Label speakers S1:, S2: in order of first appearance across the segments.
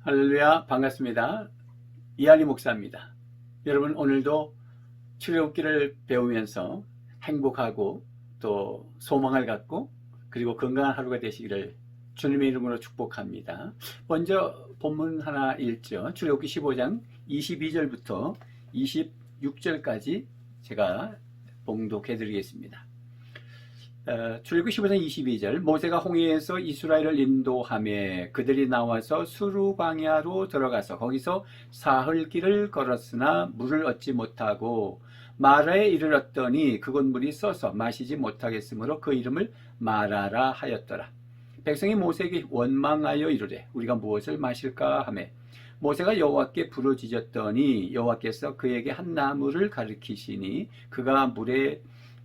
S1: 할렐루야, 반갑습니다. 이한리 목사입니다. 여러분, 오늘도 출애굽기를 배우면서 행복하고 또 소망을 갖고 그리고 건강한 하루가 되시기를 주님의 이름으로 축복합니다. 먼저 본문 하나 읽죠. 출애굽기 15장 22절부터 26절까지 제가 봉독해 드리겠습니다. 출애굽기 15장 22절, 모세가 홍해에서 이스라엘을 인도하며 그들이 나와서 수르 광야로 들어가서 거기서 사흘 길을 걸었으나 물을 얻지 못하고 마라에 이르렀더니 그곳 물이 써서 마시지 못하겠으므로 그 이름을 마라라 하였더라. 백성이 모세에게 원망하여 이르되 우리가 무엇을 마실까 하며 모세가 여호와께 부르짖었더니 여호와께서 그에게 한 나무를 가리키시니 그가 물에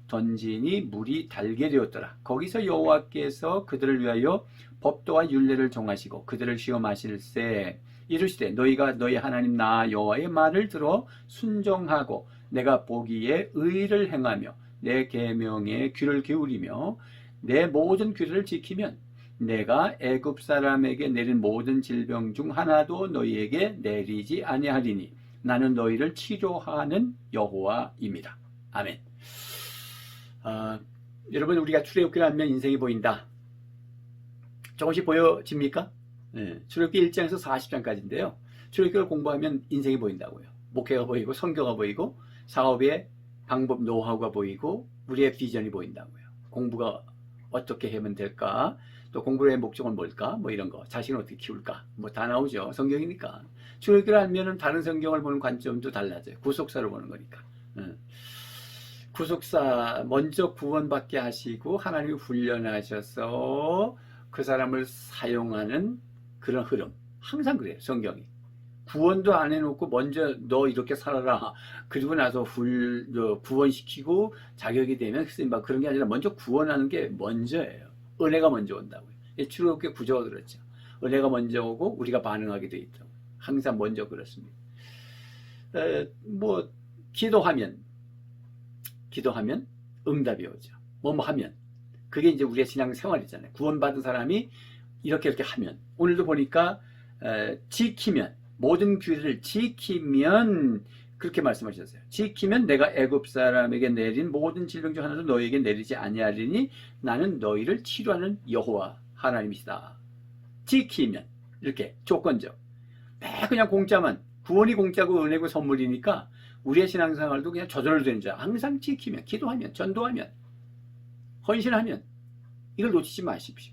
S1: 던지니 물이 달게 되었더라. 거기서 여호와께서 그들을 위하여 법도와 율례를 정하시고 그들을 시험하실세 이르시되 너희가 너희 하나님 나 여호와의 말을 들어 순종하고 내가 보기에 의를 행하며 내 계명에 귀를 기울이며 내 모든 규례를 지키면 내가 애굽 사람에게 내린 모든 질병 중 하나도 너희에게 내리지 아니하리니 나는 너희를 치료하는 여호와입니다. 아멘. 여러분, 우리가 출애굽기를 하면 인생이 보인다. 조금씩 보여집니까? 네, 출애굽기 1장에서 40장까지인데요. 출애굽기를 공부하면 인생이 보인다고요. 목회가 보이고 성경가 보이고 사업의 방법 노하우가 보이고 우리의 비전이 보인다고요. 공부가 어떻게 하면 될까? 또 공부의 목적은 뭘까? 뭐 이런 거. 자신을 어떻게 키울까? 뭐 다 나오죠. 성경이니까. 출애굽기를 하면은 다른 성경을 보는 관점도 달라져요. 구속사로 보는 거니까. 구속사 먼저 구원받게 하시고 하나님이 훈련하셔서 그 사람을 사용하는 그런 흐름. 항상 그래요. 성경이. 구원도 안 해놓고 먼저 너 이렇게 살아라. 그리고 나서 구원시키고 자격이 되면 막 그런 게 아니라 먼저 구원하는 게 먼저예요. 은혜가 먼저 온다고요. 출애굽기 구조가 그렇죠. 은혜가 먼저 오고 우리가 반응하게 돼 있다고. 항상 먼저 그렇습니다. 뭐 기도하면 응답이 오죠. 뭐 하면. 그게 이제 우리의 신앙 생활이잖아요. 구원받은 사람이 이렇게 하면. 오늘도 보니까, 지키면, 모든 규례를 지키면, 그렇게 말씀하셨어요. 지키면 내가 애굽 사람에게 내린 모든 질병 중 하나도 너희에게 내리지 아니하리니 나는 너희를 치료하는 여호와 하나님이시다. 지키면. 이렇게 조건적. 매 그냥 공짜만. 구원이 공짜고 은혜고 선물이니까 우리의 신앙생활도 그냥 저절로 되는 줄 항상 지키면, 기도하면, 전도하면, 헌신하면 이걸 놓치지 마십시오.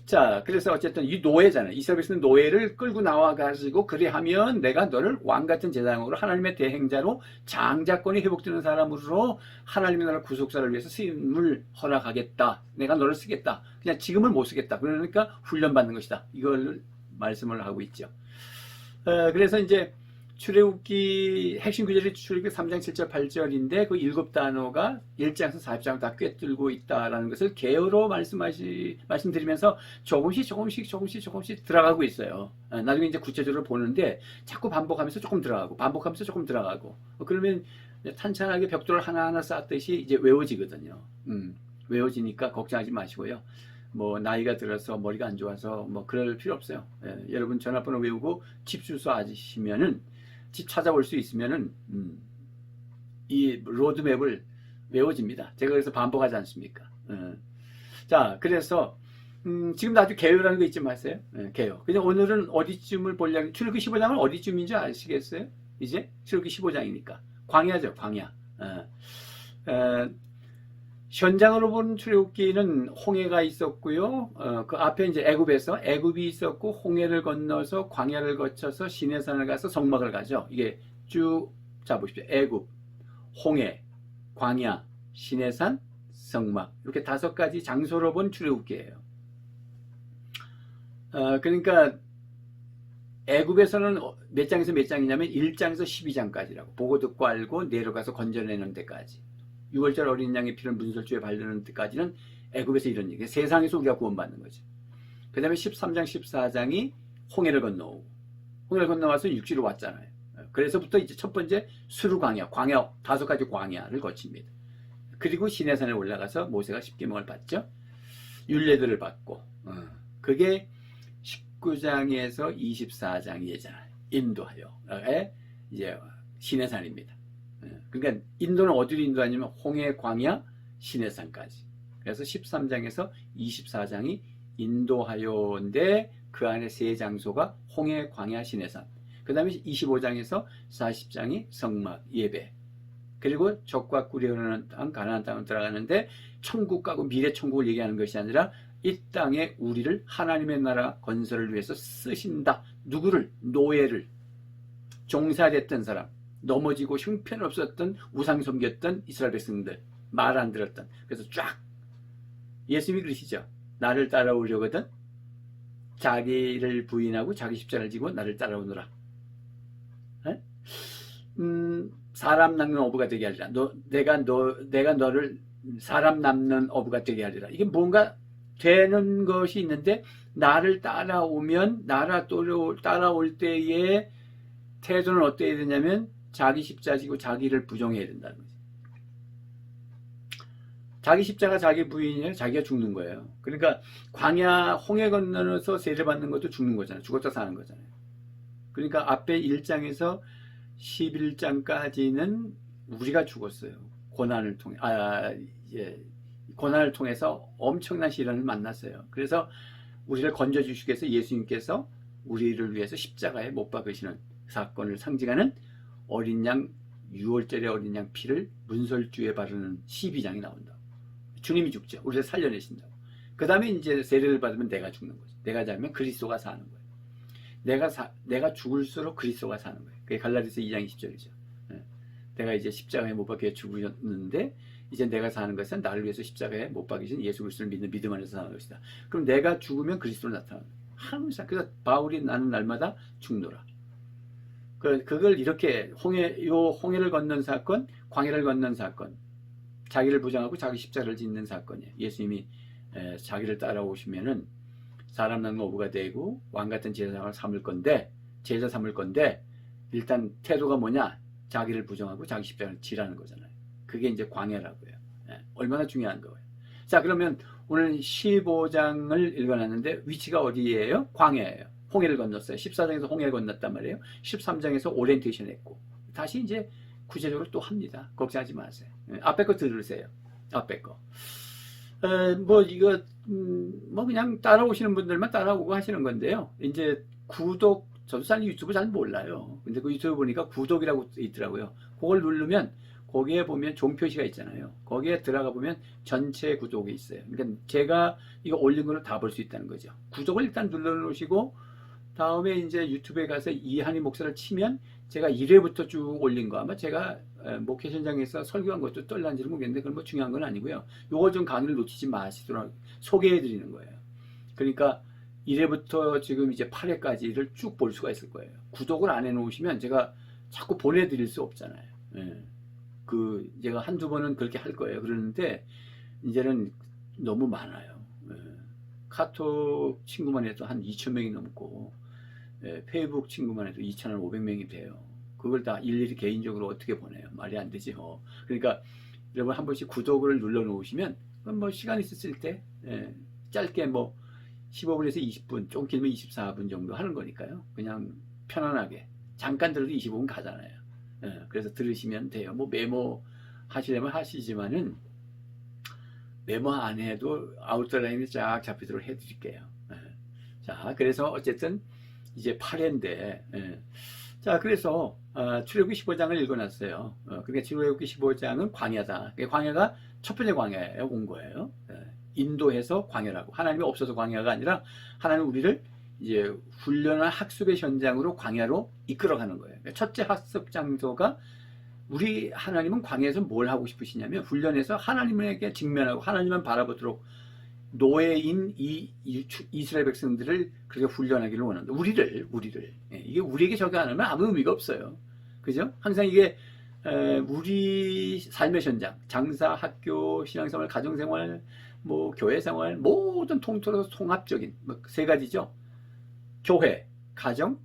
S1: 자, 그래서 어쨌든 이 노예잖아요. 이스라엘에서는 노예를 끌고 나와가지고 그래 하면 내가 너를 왕같은 제사장으로 하나님의 대행자로 장자권이 회복되는 사람으로 하나님의 나라 구속사를 위해서 쓰임을 허락하겠다. 내가 너를 쓰겠다. 그냥 지금은 못 쓰겠다. 그러니까 훈련받는 것이다. 이걸 말씀을 하고 있죠. 그래서 이제 출애굽기 핵심 구절이 출애굽기 3장 7절 8절인데 그 7단어가 1장에서 40장 다 꿰뚫고 있다라는 것을 개요로 말씀드리면서 조금씩 들어가고 있어요. 나중에 이제 구체적으로 보는데 자꾸 반복하면서 조금 들어가고 그러면 탄탄하게 벽돌을 하나하나 쌓듯이 이제 외워지거든요. 외워지니까 걱정하지 마시고요. 뭐 나이가 들어서 머리가 안 좋아서 뭐 그럴 필요 없어요. 여러분 전화번호 외우고 집 주소 아시면은 집 찾아올 수 있으면은 이 로드맵을 외워집니다. 제가 그래서 반복하지 않습니까? 자, 그래서 지금도 아주 개요라는 거 잊지 마세요. 개요. 그냥 오늘은 어디쯤을 보려면 출애굽기 15장은 어디쯤인지 아시겠어요? 이제 출애굽기 15장이니까 광야죠, 광야. 현장으로 본 출애굽기는 홍해가 있었고요. 그 앞에 이제 애굽이 있었고 홍해를 건너서 광야를 거쳐서 시내산을 가서 성막을 가죠. 이게 쭉 잡으십시오. 애굽, 홍해, 광야, 시내산, 성막 이렇게 5가지 장소로 본 출애굽기예요. 그러니까 애굽에서는 몇 장에서 몇 장이냐면 1장에서 12장까지라고 보고 듣고 알고 내려가서 건져내는 데까지. 6월절 어린 양의 피를 문설주에 바르는 데까지는 애굽에서 이런 얘기. 세상에서 우리가 구원받는 거죠. 그 다음에 13장, 14장이 홍해를 건너오고 홍해를 건너와서 육지로 왔잖아요. 그래서부터 이제 첫 번째 수르 광야 5가지 광야를 거칩니다. 그리고 시내산에 올라가서 모세가 십계명을 받죠. 율례들을 받고 그게 19장에서 24장이 예잖아요. 인도하여의 이제 시내산입니다. 그러니까 인도는 어디로 인도하냐면 홍해, 광야, 시내산까지. 그래서 13장에서 24장이 인도하여인데 그 안에 세 장소가 홍해, 광야, 시내산. 그 다음에 25장에서 40장이 성막, 예배. 그리고 적과 꿀이 흐르는 땅, 가나안 땅을 들어가는데 천국 가고 미래 천국을 얘기하는 것이 아니라 이 땅에 우리를 하나님의 나라 건설을 위해서 쓰신다. 누구를? 노예를. 종살이했던 사람, 넘어지고 형편없었던 우상 섬겼던 이스라엘 백성들, 말 안 들었던. 그래서 쫙 예수님이 그러시죠. 나를 따라오려거든 자기를 부인하고 자기 십자가를 지고 나를 따라오너라. 사람 낳는 어부가 되게 하리라. 내가 너를 사람 낳는 어부가 되게 하리라. 이게 뭔가 되는 것이 있는데 나를 따라오면 따라올 때의 태도는 어때야 되냐면 자기 십자가 지고 자기를 부정해야 된다는 거지. 자기 십자가 자기 부인이에요. 자기가 죽는 거예요. 그러니까 광야 홍해 건너서 세례받는 것도 죽는 거잖아요. 죽었다 사는 거잖아요. 그러니까 앞에 1장에서 11장까지는 우리가 죽었어요. 고난을 통해 고난을 통해서 엄청난 시련을 만났어요. 그래서 우리를 건져주시기 위해서 예수님께서 우리를 위해서 십자가에 못 박으시는 사건을 상징하는 어린 양, 6월절의 어린 양 피를 문설주에 바르는 12장이 나온다. 주님이 죽죠. 우리를 살려내신다고. 그 다음에 이제 세례를 받으면 내가 죽는 거죠. 내가 자면 그리스도가 사는 거예요. 내가 죽을수록 그리스도가 사는 거예요. 그게 갈라디아서 2장 20절이죠. 내가 이제 십자가에 못 박혀 죽으셨는데 이제 내가 사는 것은 나를 위해서 십자가에 못 박이신 예수 그리스도를 믿는 믿음 안에서 사는 것이다. 그럼 내가 죽으면 그리스도로 나타나는 거예요. 항상. 그래서 바울이 나는 날마다 죽노라. 그걸 이렇게 홍해를 건넌 사건, 광야를 건넌 사건, 자기를 부정하고 자기 십자가를 짓는 사건이에요. 예수님이 자기를 따라오시면은 사람 낳는 어부가 되고 왕 같은 제사 삼을 건데 일단 태도가 뭐냐? 자기를 부정하고 자기 십자가를 지라는 거잖아요. 그게 이제 광야라고요. 얼마나 중요한 거예요. 자, 그러면 오늘 15장을 읽어놨는데 위치가 어디예요? 광야예요. 홍해를 건넜어요. 14장에서 홍해를 건넜단 말이에요. 13장에서 오리엔테이션 했고 다시 이제 구체적으로 또 합니다. 걱정하지 마세요. 앞에 거 들으세요. 앞에 거. 그냥 따라오시는 분들만 따라오고 하시는 건데요. 이제 저도 잘 유튜브 잘 몰라요. 근데 그 유튜브 보니까 구독이라고 있더라고요. 그걸 누르면 거기에 보면 종 표시가 있잖아요. 거기에 들어가 보면 전체 구독이 있어요. 그러니까 제가 이거 올린 거를 다 볼 수 있다는 거죠. 구독을 일단 눌러 놓으시고 다음에 이제 유튜브에 가서 이한희 목사를 치면 제가 1회부터 쭉 올린 거 아마 제가 목회 현장에서 설교한 것도 떨란지는 모르겠는데 그건 뭐 중요한 건 아니고요. 요거 좀 강의를 놓치지 마시도록 소개해 드리는 거예요. 그러니까 1회부터 지금 이제 8회까지를 쭉 볼 수가 있을 거예요. 구독을 안 해 놓으시면 제가 자꾸 보내드릴 수 없잖아요. 제가 한두 번은 그렇게 할 거예요. 그러는데 이제는 너무 많아요. 카톡 친구만 해도 한 2,000명이 넘고 페이북 친구만 해도 2,500명이 돼요. 그걸 다 일일이 개인적으로 어떻게 보내요? 말이 안 되죠. 그러니까 여러분 한 번씩 구독을 눌러 놓으시면 뭐 시간 있었을 때 짧게 뭐 15분에서 20분, 좀 길면 24분 정도 하는 거니까요. 그냥 편안하게 잠깐 들어도 25분 가잖아요. 그래서 들으시면 돼요. 뭐 메모 하시려면 하시지만은 메모 안 해도 아웃라인이 쫙 잡히도록 해드릴게요. 자, 그래서 어쨌든 이제 8회인데, 자, 그래서 출애굽기 15장을 읽어놨어요. 그러니까 출애굽기 15장은 광야다. 광야가 첫 번째 광야예요. 온 거예요. 인도해서 광야라고. 하나님이 없어서 광야가 아니라 하나님 우리를 이제 훈련한 학습의 현장으로 광야로 이끌어가는 거예요. 첫째 학습 장소가 우리 하나님은 광야에서 뭘 하고 싶으시냐면 훈련해서 하나님에게 직면하고 하나님만 바라보도록 노예인 이 이스라엘 백성들을 그렇게 훈련하기를 원한다. 우리를 이게 우리에게 적용 안 하면 아무 의미가 없어요. 그죠? 항상 이게 우리 삶의 현장, 장사, 학교, 신앙생활, 가정생활, 뭐 교회생활 모든 통틀어서 통합적인 세 가지죠. 교회, 가정,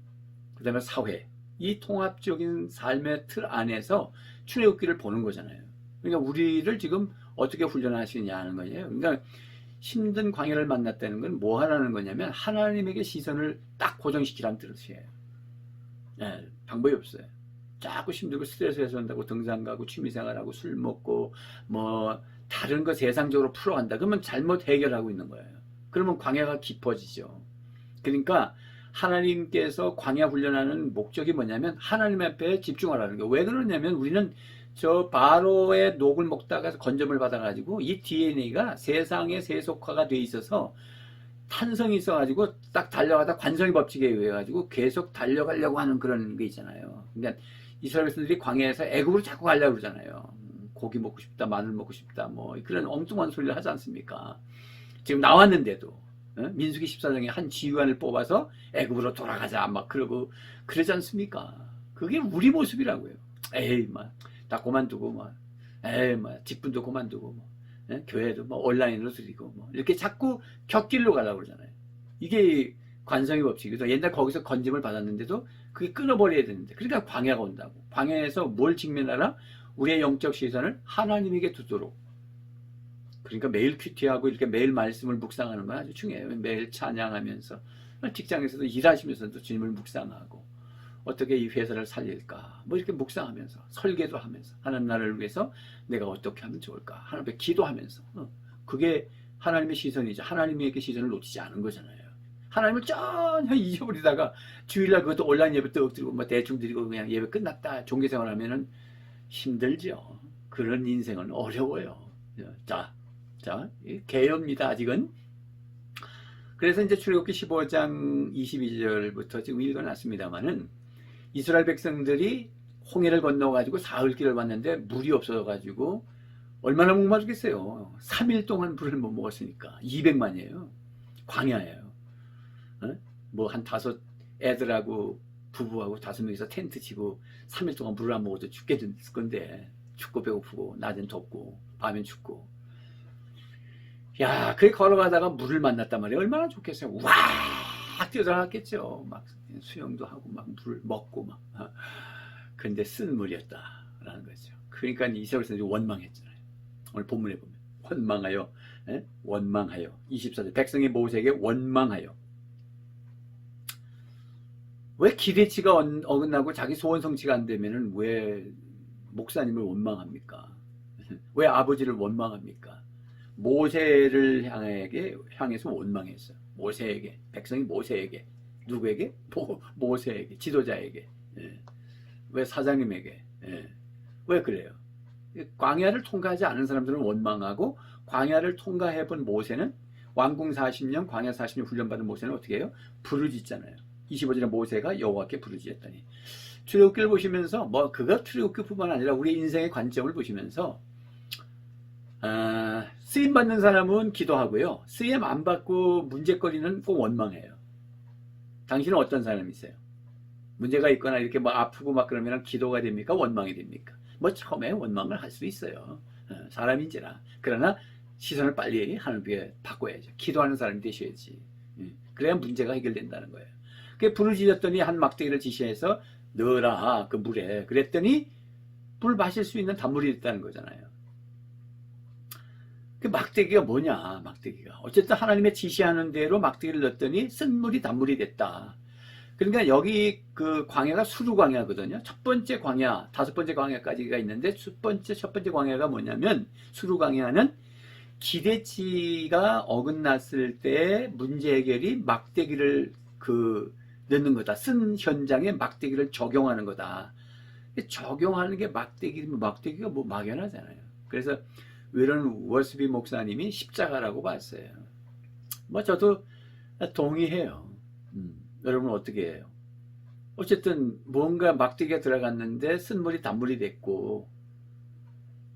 S1: 그 다음에 사회. 이 통합적인 삶의 틀 안에서 출애굽기를 보는 거잖아요. 그러니까 우리를 지금 어떻게 훈련하시느냐 하는 거예요. 그러니까 힘든 광야를 만났다는 건 뭐 하라는 거냐면 하나님에게 시선을 딱 고정시키라는 뜻이에요. 예, 방법이 없어요. 자꾸 힘들고 스트레스 해소한다고 등산 가고 취미생활하고 술 먹고 뭐 다른 거 세상적으로 풀어간다. 그러면 잘못 해결하고 있는 거예요. 그러면 광야가 깊어지죠. 그러니까 하나님께서 광야 훈련하는 목적이 뭐냐면 하나님 앞에 집중하라는 거예요. 왜 그러냐면 우리는 저 바로의 녹을 먹다가 건점을 받아가지고 이 DNA가 세상에 세속화가 돼 있어서 탄성이 있어가지고 딱 달려가다 관성의 법칙에 의해 가지고 계속 달려가려고 하는 그런 게 있잖아요. 그러니까 이스라엘 백성들이 광야에서 애굽으로 자꾸 가려고 그러잖아요. 고기 먹고 싶다, 마늘 먹고 싶다, 뭐 그런 엉뚱한 소리를 하지 않습니까? 지금 나왔는데도 민수기 14장에 한 지휘관을 뽑아서 애굽으로 돌아가자 막 그러고 그러지 않습니까? 그게 우리 모습이라고요. 에이 다 그만두고 에이 직분도 그만두고 교회도 온라인으로 드리고 이렇게 자꾸 격길로 가려고 그러잖아요. 이게 관성의 법칙이죠. 옛날 거기서 건짐을 받았는데도 그게 끊어버려야 되는데 그러니까 광야가 온다고. 광야에서 뭘 직면하라? 우리의 영적 시선을 하나님에게 두도록. 그러니까 매일 큐티하고 이렇게 매일 말씀을 묵상하는 건 아주 중요해요. 매일 찬양하면서 직장에서도 일하시면서도 주님을 묵상하고 어떻게 이 회사를 살릴까 뭐 이렇게 묵상하면서 설계도 하면서 하나님 나라를 위해서 내가 어떻게 하면 좋을까 하나님 앞에 기도하면서 그게 하나님의 시선이죠. 하나님에게 시선을 놓치지 않은 거잖아요. 하나님을 전혀 잊어버리다가 주일날 그것도 온라인 예배 떡 드리고 뭐 대충 드리고 그냥 예배 끝났다 종교생활 하면은 힘들죠. 그런 인생은 어려워요. 자 개요입니다. 아직은. 그래서 이제 출애굽기 15장 22절부터 지금 읽어놨습니다만은 이스라엘 백성들이 홍해를 건너가지고 사흘길을 왔는데 물이 없어져가지고 얼마나 목마르겠어요. 3일 동안 물을 못 먹었으니까 200만이에요. 광야예요. 뭐 한 5 애들하고 부부하고 5명이서 텐트 치고 3일 동안 물을 안 먹어도 죽겠을 건데 춥고 배고프고 낮엔 덥고 밤엔 춥고 야, 그게 걸어가다가 물을 만났단 말이에요. 얼마나 좋겠어요. 와, 뛰어들어갔겠죠. 막 수영도 하고 막 물 먹고 막. 근데 쓴 물이었다라는 거죠. 그러니까 이스라엘 백성들이 원망했잖아요. 오늘 본문에 보면 원망하여, 원망하여. 24절 백성이 모세에게 원망하여. 왜 기대치가 어긋나고 자기 소원 성취가 안 되면은 왜 목사님을 원망합니까? 왜 아버지를 원망합니까? 모세를 향해서 원망했어요. 모세에게, 백성이 모세에게, 누구에게? 모세에게, 지도자에게, 왜 사장님에게, 왜 그래요? 광야를 통과하지 않은 사람들은 원망하고 광야를 통과해본 모세는 왕궁 40년, 광야 40년 훈련받은 모세는 어떻게 해요? 부르짖잖아요. 25절에 모세가 여호와께 부르짖었더니 출애굽기를 보시면서 뭐 그거 출애굽기뿐만 아니라 우리 인생의 관점을 보시면서 쓰임 받는 사람은 기도하고요. 쓰임 안 받고 문제거리는 꼭 원망해요. 당신은 어떤 사람이세요? 문제가 있거나 이렇게 뭐 아프고 막 그러면 기도가 됩니까? 원망이 됩니까? 뭐 처음에 원망을 할 수 있어요. 사람인지라. 그러나 시선을 빨리 하나님께 바꿔야죠. 기도하는 사람이 되셔야지. 그래야 문제가 해결된다는 거예요. 그 부르짖었더니 한 막대기를 지시해서 넣어라 그 물에. 그랬더니 물 마실 수 있는 단물이 됐다는 거잖아요. 그 막대기가 뭐냐, 막대기가. 어쨌든 하나님의 지시하는 대로 막대기를 넣었더니 쓴물이 단물이 됐다. 그러니까 여기 그 광야가 수루 광야거든요. 첫 번째 광야, 5번째 광야까지가 있는데 첫 번째 광야가 뭐냐면 수루 광야는 기대치가 어긋났을 때 문제 해결이 막대기를 넣는 거다. 쓴 현장에 막대기를 적용하는 거다. 적용하는 게 막대기가 뭐 막연하잖아요. 그래서 웨런 워스비 목사님이 십자가라고 봤어요. 뭐 저도 동의해요. 여러분 어떻게 해요? 어쨌든 뭔가 막대기가 들어갔는데 쓴물이 단물이 됐고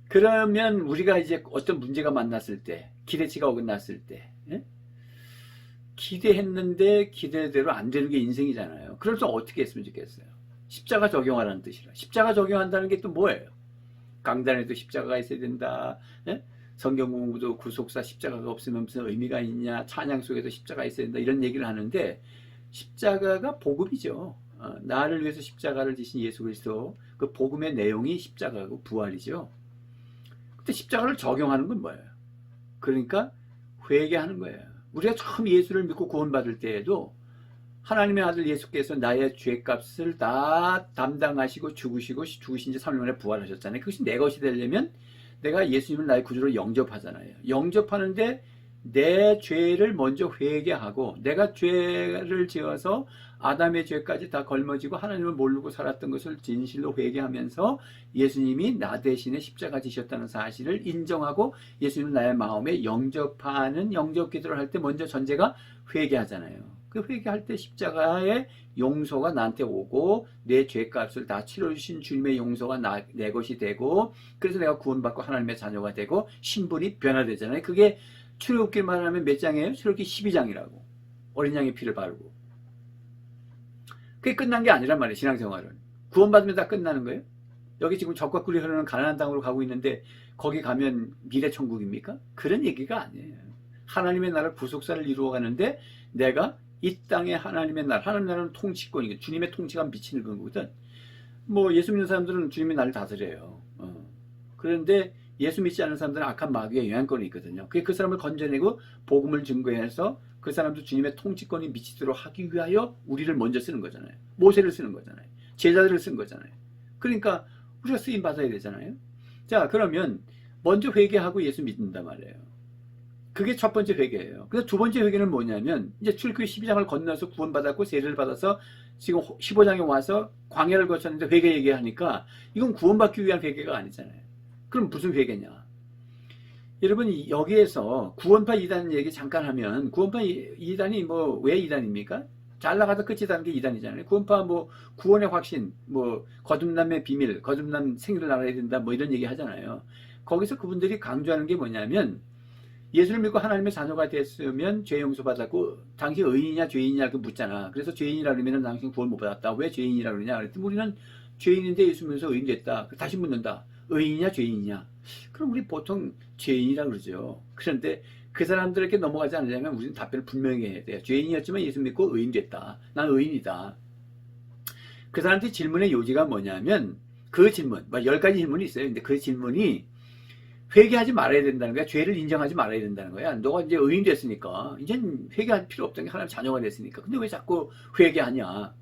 S1: 그러면 우리가 이제 어떤 문제가 만났을 때 기대치가 어긋났을 때 기대했는데 기대대로 안 되는 게 인생이잖아요. 그럴 때 어떻게 했으면 좋겠어요? 십자가 적용하라는 뜻이라. 십자가 적용한다는 게 또 뭐예요? 강단에도 십자가가 있어야 된다. 성경 공부도 구속사 십자가가 없으면 무슨 의미가 있냐. 찬양 속에도 십자가 있어야 된다. 이런 얘기를 하는데 십자가가 복음이죠. 나를 위해서 십자가를 지신 예수 그리스도 그 복음의 내용이 십자가고 부활이죠. 근데 십자가를 적용하는 건 뭐예요? 그러니까 회개하는 거예요. 우리가 처음 예수를 믿고 구원받을 때에도 하나님의 아들 예수께서 나의 죄값을 다 담당하시고 죽으신 지 3일 만에 부활하셨잖아요. 그것이 내 것이 되려면 내가 예수님을 나의 구주로 영접하잖아요. 영접하는데 내 죄를 먼저 회개하고, 내가 죄를 지어서 아담의 죄까지 다 걸머지고 하나님을 모르고 살았던 것을 진실로 회개하면서 예수님이 나 대신에 십자가 지셨다는 사실을 인정하고 예수님을 나의 마음에 영접하는 영접 기도를 할 때 먼저 전제가 회개하잖아요. 그 회개할 때 십자가의 용서가 나한테 오고 내 죄값을 다 치러주신 주님의 용서가 내 것이 되고, 그래서 내가 구원받고 하나님의 자녀가 되고 신분이 변화되잖아요. 그게 출애굽기만 하면 몇 장이에요? 출애굽기 12장이라고. 어린 양의 피를 바르고. 그게 끝난 게 아니란 말이에요. 신앙생활은. 구원받으면 다 끝나는 거예요? 여기 지금 적과 꿀이 흐르는 가나안 땅으로 가고 있는데 거기 가면 미래 천국입니까? 그런 얘기가 아니에요. 하나님의 나라 구속사를 이루어가는데 내가 이 땅에 하나님의 나라, 하나님의 나라는 통치권이고 주님의 통치가 미치는 거거든. 뭐 예수 믿는 사람들은 주님의 나라를 다스려요. 그런데 예수 믿지 않는 사람들은 악한 마귀의 영향권이 있거든요. 그게 그 사람을 건져내고 복음을 증거해서 그 사람도 주님의 통치권이 미치도록 하기 위하여 우리를 먼저 쓰는 거잖아요. 모세를 쓰는 거잖아요. 제자들을 쓴 거잖아요. 그러니까 우리가 쓰임 받아야 되잖아요. 자, 그러면 먼저 회개하고 예수 믿는단 말이에요. 그게 첫 번째 회개예요. 그래서 두 번째 회개는 뭐냐면 이제 출애굽기 12장을 건너서 구원받았고 세례를 받아서 지금 15장에 와서 광야를 거쳤는데 회개 얘기하니까 이건 구원받기 위한 회개가 아니잖아요. 그럼 무슨 회개냐? 여러분 여기에서 구원파 2단 얘기 잠깐 하면 구원파 2단이 뭐 왜 2단입니까? 잘 나가다 끝이다는 게 2단이잖아요. 구원파 뭐 구원의 확신, 뭐 거듭남의 비밀, 거듭남 생일을 알아야 된다 뭐 이런 얘기 하잖아요. 거기서 그분들이 강조하는 게 뭐냐면 예수를 믿고 하나님의 자녀가 됐으면 죄 용서 받았고 당신 의인이냐 죄인이냐 그 묻잖아. 그래서 죄인이라 그러면 당신 구원 못 받았다. 왜 죄인이라 그러냐? 그랬더니 우리는 죄인인데 예수 믿어서 의인 됐다. 다시 묻는다. 의인이냐 죄인이냐? 그럼 우리 보통 죄인이라 그러죠. 그런데 그 사람들에게 넘어가지 않으려면 우리는 답변을 분명히 해야 돼요. 죄인이었지만 예수 믿고 의인 됐다. 난 의인이다. 그 사람들의 질문의 요지가 뭐냐면 그 질문, 10가지 질문이 있어요. 근데 그 질문이 회개하지 말아야 된다는 거야. 죄를 인정하지 말아야 된다는 거야. 너가 이제 의인 됐으니까 이젠 회개할 필요 없다는 게 하나님 자녀가 됐으니까. 근데 왜 자꾸 회개하냐?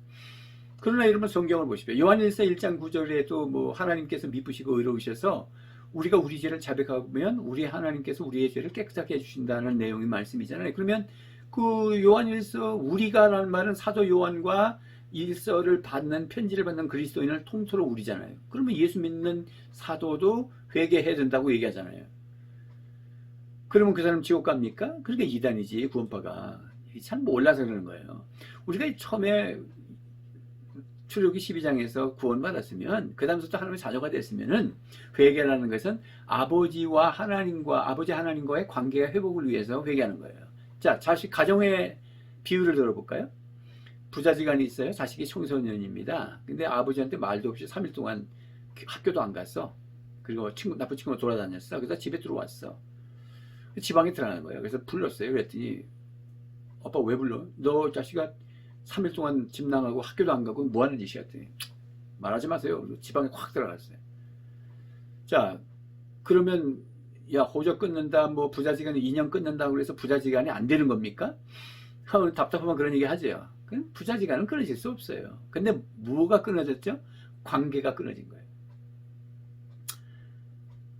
S1: 그러나 여러분 성경을 보십시오. 요한일서 1장 9절에도 뭐 하나님께서 미쁘시고 의로우셔서 우리가 우리 죄를 자백하면 우리 하나님께서 우리의 죄를 깨끗하게 해주신다는 내용의 말씀이잖아요. 그러면 그 요한일서 우리가라는 말은 사도 요한과 일서를 받는 편지를 받는 그리스도인을 통틀어 우리잖아요. 그러면 예수 믿는 사도도 회개해야 된다고 얘기하잖아요. 그러면 그 사람 지옥 갑니까? 그러니까 이단이지 구원파가. 참 몰라서 그러는 거예요. 우리가 처음에 출애굽기 12장에서 구원받았으면 그 다음부터 하나님의 자녀가 됐으면은 회개라는 것은 아버지와 하나님과 아버지 하나님과의 관계가 회복을 위해서 회개하는 거예요. 자, 자식 가정의 비유를 들어볼까요? 부자지간이 있어요. 자식이 청소년입니다. 근데 아버지한테 말도 없이 3일 동안 학교도 안 갔어. 그리고 나쁜 친구가 돌아다녔어. 그래서 집에 들어왔어. 지방에 들어가는 거예요. 그래서 불렀어요. 그랬더니 아빠 왜 불러? 너 자식아 3일 동안 집 나가고 학교도 안 가고 뭐 하는 짓이야? 했더니 말하지 마세요. 지방에 확 들어갔어요. 자, 그러면 야 호적 끊는다, 뭐 부자지간이 2년 끊는다 그래서 부자지간이 안 되는 겁니까? 답답하면 그런 얘기 하죠. 부자지간은 끊어질 수 없어요. 근데 뭐가 끊어졌죠? 관계가 끊어진 거예요.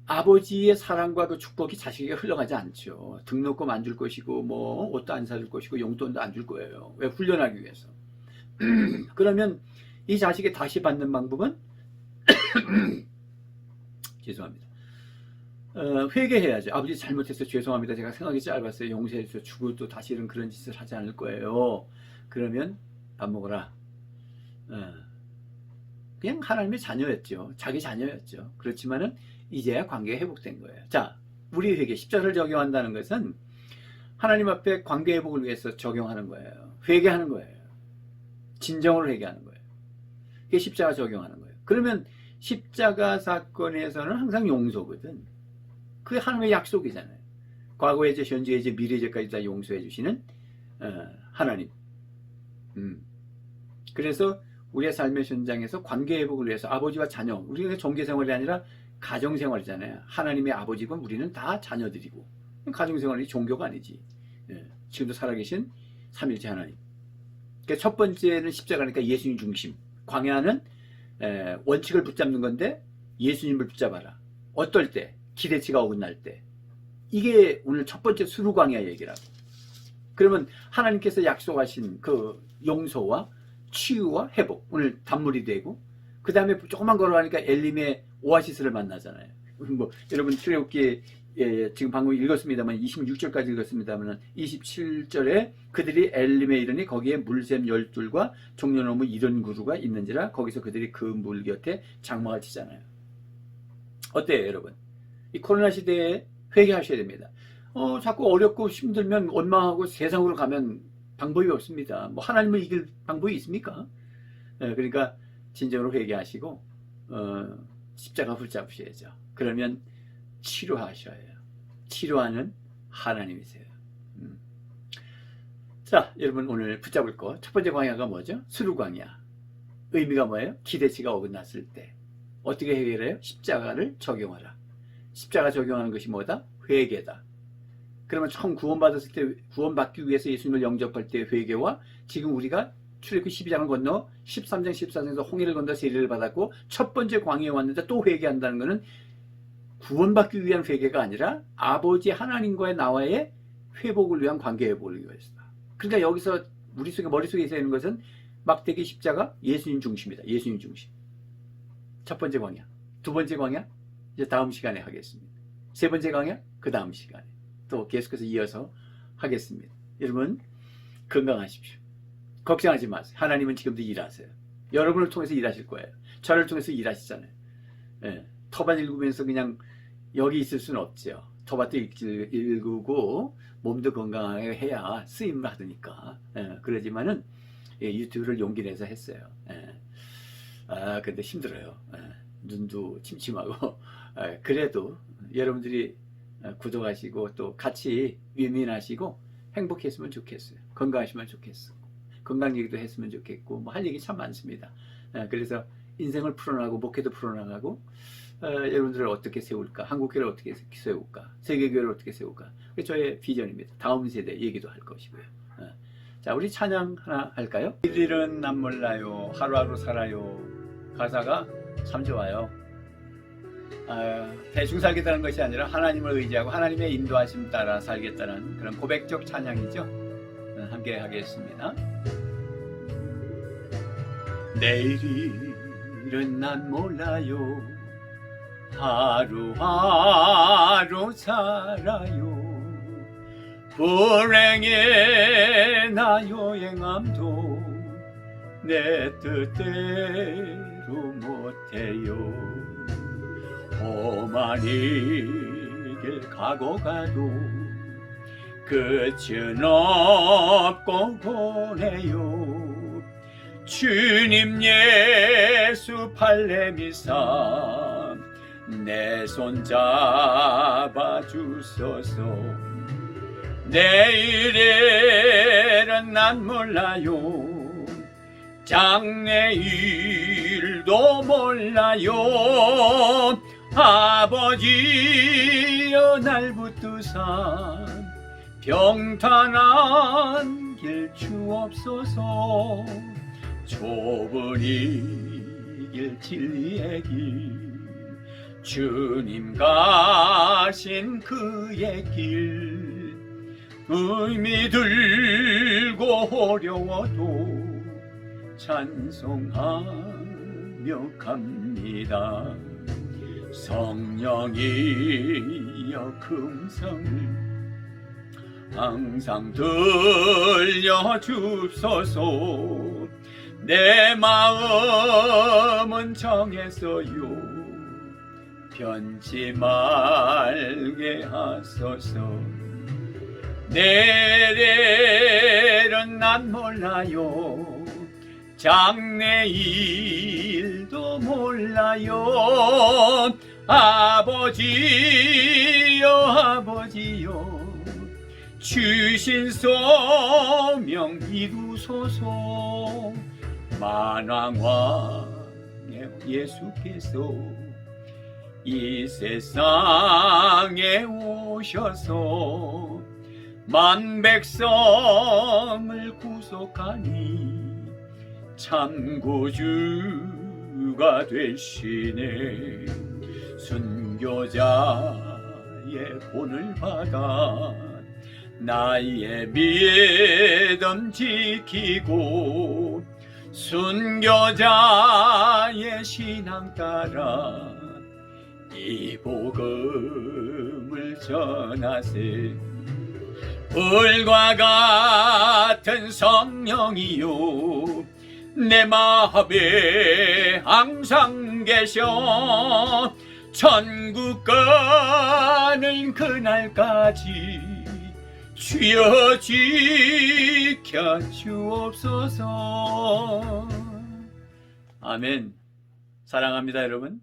S1: 아버지의 사랑과 그 축복이 자식에게 흘러가지 않죠. 등록금 안 줄 것이고 뭐 옷도 안 사줄 것이고 용돈도 안 줄 거예요. 왜? 훈련하기 위해서. 그러면 이 자식이 다시 받는 방법은 죄송합니다. 회개해야죠. 아버지 잘못해서 죄송합니다. 제가 생각이 짧았어요. 용서해 주세요. 죽어도 다시는 그런 짓을 하지 않을 거예요. 그러면 밥 먹어라. 그냥 하나님의 자녀였죠. 자기 자녀였죠. 그렇지만은 이제야 관계가 회복된 거예요. 자, 우리 회개, 십자가를 적용한다는 것은 하나님 앞에 관계 회복을 위해서 적용하는 거예요. 회개하는 거예요. 진정으로 회개하는 거예요. 그게 십자가 적용하는 거예요. 그러면 십자가 사건에서는 항상 용서거든. 그게 하나님의 약속이잖아요. 과거의 죄, 현재의 죄, 미래의 죄까지 다 용서해 주시는 하나님. 그래서 우리의 삶의 현장에서 관계 회복을 위해서 아버지와 자녀, 우리가 종교 생활이 아니라 가정 생활이잖아요. 하나님의 아버지고 우리는 다 자녀들이고 가정생활이 종교가 아니지. 예, 지금도 살아계신 삼일째 하나님. 그러니까 첫 번째는 십자가니까 예수님 중심. 광야는 원칙을 붙잡는 건데 예수님을 붙잡아라. 어떨 때? 기대치가 어긋날 때. 이게 오늘 첫 번째 수루광야 얘기라고. 그러면 하나님께서 약속하신 그 용서와 치유와 회복, 오늘 단물이 되고, 그 다음에 조금만 걸어가니까 엘림의 오아시스를 만나잖아요. 뭐 여러분 출애굽기 지금 방금 읽었습니다만 26절까지 읽었습니다만 27절에 그들이 엘림에 이르니 거기에 물샘 12과 종려나무 70그루가 있는지라 거기서 그들이 그 물 곁에 장막을 치잖아요. 어때요 여러분? 이 코로나 시대에 회개하셔야 됩니다. 자꾸 어렵고 힘들면 원망하고 세상으로 가면 방법이 없습니다. 뭐 하나님을 이길 방법이 있습니까? 그러니까 진정으로 회개하시고 십자가 붙잡으셔야죠. 그러면 치료하셔야 해요. 치료하는 하나님이세요. 자, 여러분 오늘 붙잡을 거 첫 번째 광야가 뭐죠? 수루광야. 의미가 뭐예요? 기대치가 어긋났을 때 어떻게 해결해요? 십자가를 적용하라. 십자가 적용하는 것이 뭐다? 회개다. 그러면 처음 구원받았을 때, 구원받기 위해서 예수님을 영접할 때 회개와 지금 우리가 출애굽기 12장을 건너 13장 14장에서 홍해를 건너 세례를 받았고 첫 번째 광야에 왔는데 또 회개한다는 것은 구원받기 위한 회개가 아니라 아버지 하나님과의 나와의 회복을 위한 관계 회복을 위해서다. 그러니까 여기서 머릿속에 있는 것은 막대기 십자가 예수님 중심이다. 예수님 중심. 첫 번째 광야. 두 번째 광야 이제 다음 시간에 하겠습니다. 세 번째 광야 그 다음 시간에 또 계속해서 이어서 하겠습니다. 여러분 건강하십시오. 걱정하지 마세요. 하나님은 지금도 일하세요. 여러분을 통해서 일하실 거예요. 저를 통해서 일하시잖아요. 터밭 읽으면서 그냥 여기 있을 수는 없죠. 터밭도 읽고 몸도 건강하게 해야 쓰임을 하니까. 그러지만은 유튜브를 용기 내서 했어요. 근데 힘들어요. 눈도 침침하고. 그래도 여러분들이 구독하시고 또 같이 위민하시고 행복했으면 좋겠어요. 건강하시면 좋겠어. 건강 얘기도 했으면 좋겠고 뭐 할 얘기 참 많습니다. 그래서 인생을 풀어나가고 목회도 풀어나가고 여러분들을 어떻게 세울까, 한국교회를 어떻게 세울까, 세계교회를 어떻게 세울까, 그게 저의 비전입니다. 다음 세대 얘기도 할 것이고요. 자, 우리 찬양 하나 할까요? 일일은 난 몰라요, 하루하루 살아요. 가사가 참 좋아요. 대충 살겠다는 것이 아니라 하나님을 의지하고 하나님의 인도하심 따라 살겠다는 그런 고백적 찬양이죠. 함께 하겠습니다. 내일은 난 몰라요, 하루하루 살아요. 불행에 나 여행함도 내 뜻대로 못해요. 험한 길 가고 가도 끝은 없고 보내요. 주님 예수 팔레미사 내 손 잡아주소서. 내일은 난 몰라요, 장래일도 몰라요. 아버지여 날 붙드사 평탄한 길 주옵소서. 좁은 이 길 진리의 길 주님 가신 그의 길 의미 들고 어려워도 찬송하며 갑니다. 성령이여 금성을 항상 들려주소서. 내 마음은 정했어요, 변치 말게 하소서. 내일은 난 몰라요, 장래일도 몰라요. 아버지여 아버지여 주신 소명 이루소서. 만왕왕의 예수께서 이 세상에 오셔서 만 백성을 구속하니 참 구주가 되시네. 순교자의 본을 받아 나의 믿음 지키고 순교자의 신앙 따라 이 복음을 전하세. 불과 같은 성령이요 내 마음에 항상 계셔 천국 가는 그날까지 주여 지켜 주옵소서. 아멘. 사랑합니다, 여러분.